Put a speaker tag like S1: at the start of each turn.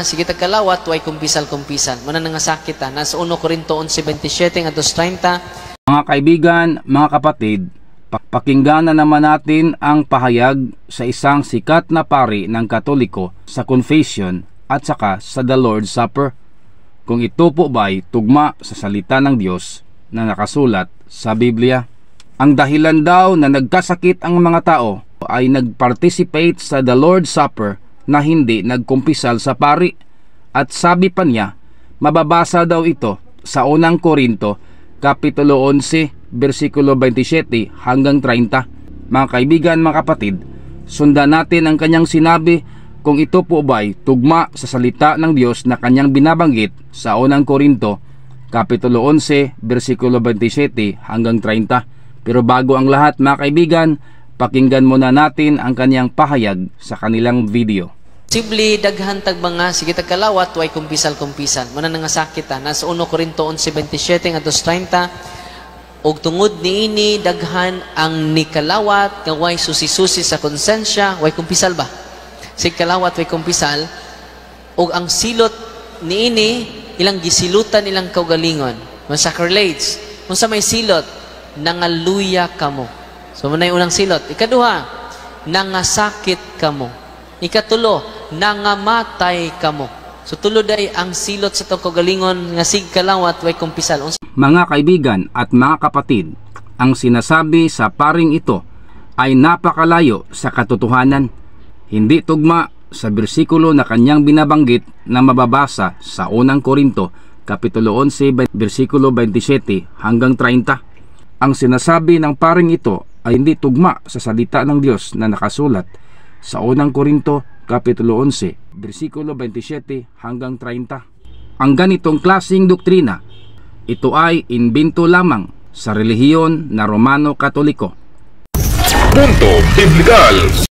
S1: Sige tagkalawat, way kumpisal-kumpisan. Mana nga sakit nasa 1 Corinto 11:27 at 30.
S2: Mga kaibigan, mga kapatid, pakinggan na naman natin ang pahayag sa isang sikat na pari ng Katoliko sa Confession at saka sa The Lord's Supper. Kung ito po ba'y tugma sa salita ng Diyos na nakasulat sa Biblia. Ang dahilan daw na nagkasakit ang mga tao ay nag-participate sa The Lord's Supper na hindi nagkumpisal sa pari. At sabi pa niya, mababasa daw ito sa 1 Corinto Kapitulo 11, versikulo 27 hanggang 30. Mga kaibigan, mga kapatid, sundan natin ang kanyang sinabi kung ito po ba'y tugma sa salita ng Diyos na kanyang binabanggit sa 1 Corinto Kapitulo 11, versikulo 27 hanggang 30. Pero bago ang lahat, mga kaibigan, pakinggan muna natin ang kanyang pahayag sa kanilang video.
S1: Sibli daghan tag mga sige tagkalawat way kumpisal-kumpisan. Mana nga sakit nasa 1 Corinto 11:27 at 30. Og tungod niini daghan ang nikalawat nga way susi-susi sa konsensya, way kumpisal ba? Sig kalawat way kumpisal og ang silot niini ilang gisilutan ilang kaugalingon. Mga sacrilege. Unsa may silot nangaluya kamo. So manay unang silot. Ikaduha, nangasakit kamo. Ikatulo, nangamatay kamo. So tulo day ang silot sa tong kaugalingon nga sig kalawat way kumpisal.
S2: Mga kaibigan at mga kapatid, ang sinasabi sa paring ito ay napakalayo sa katotohanan. Hindi tugma sa bersikulo na kanyang binabanggit na mababasa sa 1 Corinto Kapitulo 11, versikulo 27 hanggang 30. Ang sinasabi ng paring ito ay hindi tugma sa salita ng Diyos na nakasulat sa 1 Corinto Kapitulo 11, versikulo 27 hanggang 30. Ang ganitong klaseng doktrina, ito ay imbento lamang sa relihiyon na Romano Katoliko.
S3: Punto Biblikal.